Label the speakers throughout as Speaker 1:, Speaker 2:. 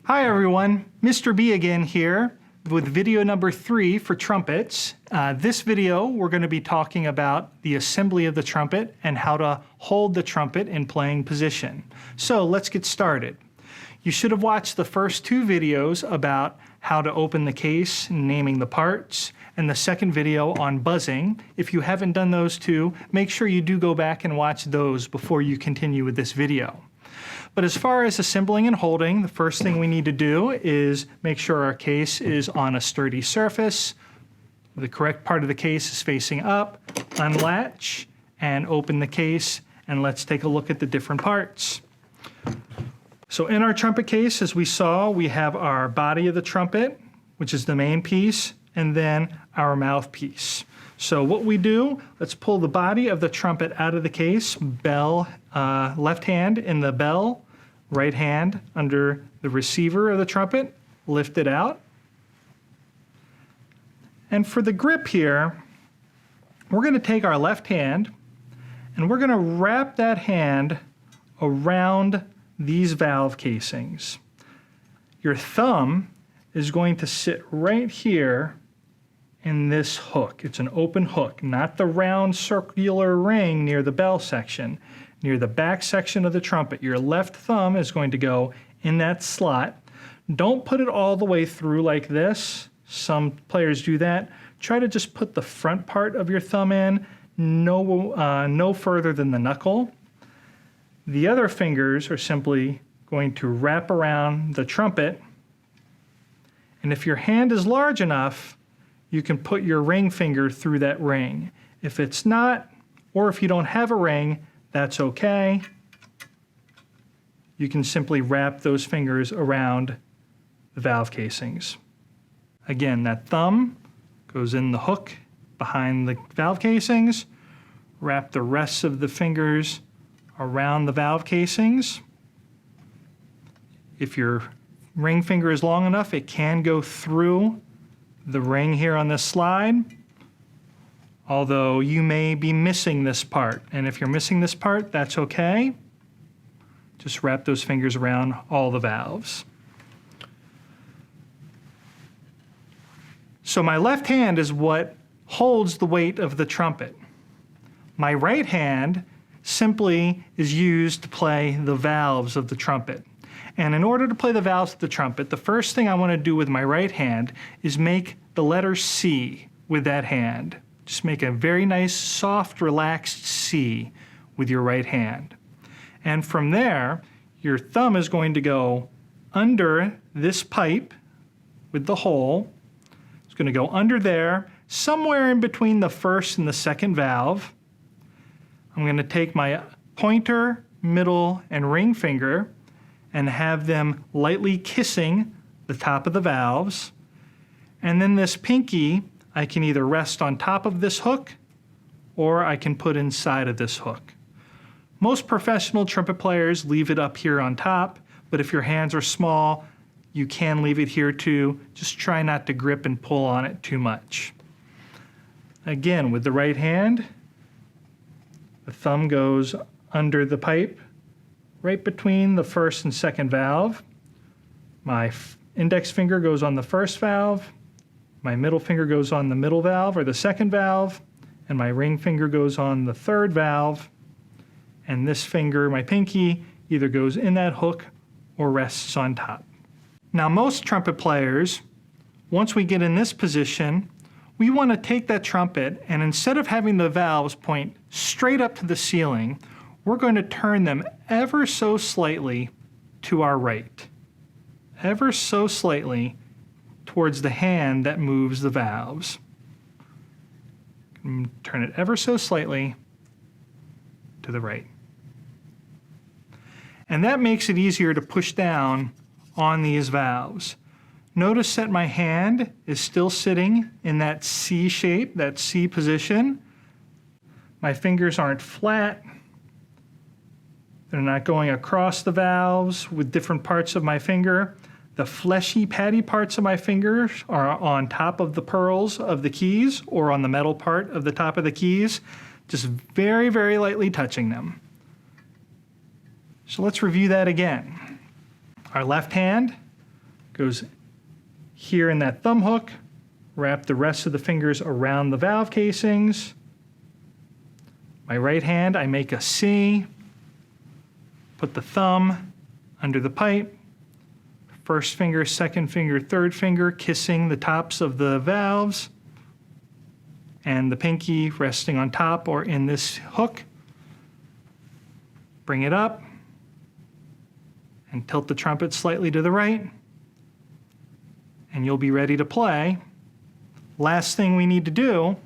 Speaker 1: Hi everyone, Mr. B again here with video number 3 for trumpets. This video we're going to be talking about the assembly of the trumpet and how to hold the trumpet in playing position. So let's get started. You should have watched the first 2 videos about how to open the case and naming the parts, and the second video on buzzing. If you haven't done those 2, make sure you do go back and watch those before you continue with this video. But as far as assembling and holding, the first thing we need to do is make sure our case is on a sturdy surface. The correct part of the case is facing up. Unlatch and open the case, and let's take a look at the different parts. So in our trumpet case, as we saw, we have our body of the trumpet, which is the main piece, and then our mouthpiece. So what we do, let's pull the body of the trumpet out of the case, bell, left hand in the bell, right hand under the receiver of the trumpet, lift it out. And for the grip here, we're going to take our left hand and we're going to wrap that hand around these valve casings. Your thumb is going to sit right here in this hook. It's an open hook, not the round circular ring near the bell section. Near the back section of the trumpet, your left thumb is going to go in that slot. Don't put it all the way through like this. Some players do that. Try to just put the front part of your thumb in, no further than the knuckle. The other fingers are simply going to wrap around the trumpet. And if your hand is large enough, you can put your ring finger through that ring. If it's not, or if you don't have a ring, that's okay. You can simply wrap those fingers around the valve casings. Again, that thumb goes in the hook behind the valve casings. Wrap the rest of the fingers around the valve casings. If your ring finger is long enough, it can go through the ring here on this slide, although you may be missing this part. And if you're missing this part, that's okay. Just wrap those fingers around all the valves. So my left hand is what holds the weight of the trumpet. My right hand simply is used to play the valves of the trumpet. And in order to play the valves of the trumpet, the first thing I want to do with my right hand is make the letter C with that hand. Just make a very nice, soft, relaxed C with your right hand. And from there, your thumb is going to go under this pipe with the hole. It's going to go under there, somewhere in between the first and the second valve. I'm going to take my pointer, middle, and ring finger and have them lightly kissing the top of the valves. And then this pinky, I can either rest on top of this hook or I can put inside of this hook. Most professional trumpet players leave it up here on top, but if your hands are small, you can leave it here too. Just try not to grip and pull on it too much. Again, with the right hand, the thumb goes under the pipe, right between the first and second valve. My index finger goes on the first valve, my middle finger goes on the middle valve or the second valve, and my ring finger goes on the third valve, and this finger, my pinky, either goes in that hook or rests on top. Now most trumpet players, once we get in this position, we want to take that trumpet and instead of having the valves point straight up to the ceiling, we're going to turn them ever so slightly to our right. Ever so slightly towards the hand that moves the valves. Turn it ever so slightly to the right. And that makes it easier to push down on these valves. Notice that my hand is still sitting in that C shape, that C position. My fingers aren't flat. They're not going across the valves with different parts of my finger. The fleshy, patty parts of my fingers are on top of the pearls of the keys or on the metal part of the top of the keys, just very, very lightly touching them. So let's review that again. Our left hand goes here in that thumb hook. Wrap the rest of the fingers around the valve casings. My right hand, I make a C. Put the thumb under the pipe. First finger, second finger, third finger, kissing the tops of the valves. And the pinky resting on top or in this hook. Bring it up and tilt the trumpet slightly to the right. And you'll be ready to play. Last thing we need to do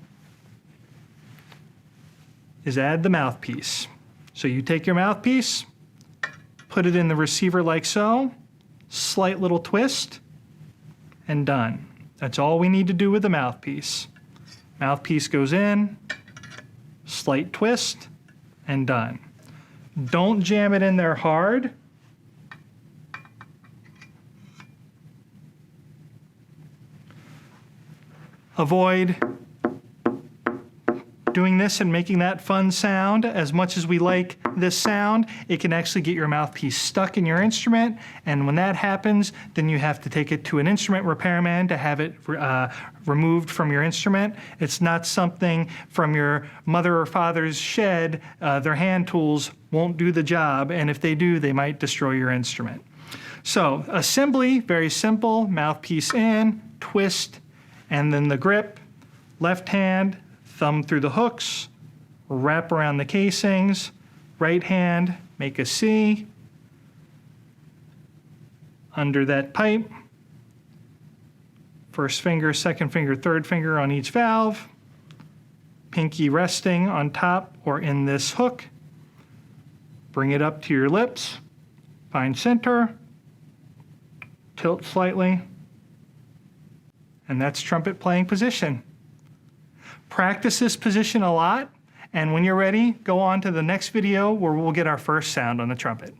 Speaker 1: is add the mouthpiece. So you take your mouthpiece, put it in the receiver like so, slight little twist, and done. That's all we need to do with the mouthpiece. Mouthpiece goes in, slight twist, and done. Don't jam it in there hard. Avoid doing this and making that fun sound. As much as we like this sound, it can actually get your mouthpiece stuck in your instrument, and when that happens, then you have to take it to an instrument repairman to have it removed from your instrument. It's not something from your mother or father's shed. Their hand tools won't do the job, and if they do, they might destroy your instrument. So assembly, very simple, mouthpiece in, twist, and then the grip, left hand, thumb through the hooks, wrap around the casings, right hand, make a C, under that pipe, first finger, second finger, third finger on each valve, pinky resting on top or in this hook, bring it up to your lips, find center, tilt slightly, and that's trumpet playing position. Practice this position a lot, and when you're ready, go on to the next video where we'll get our first sound on the trumpet.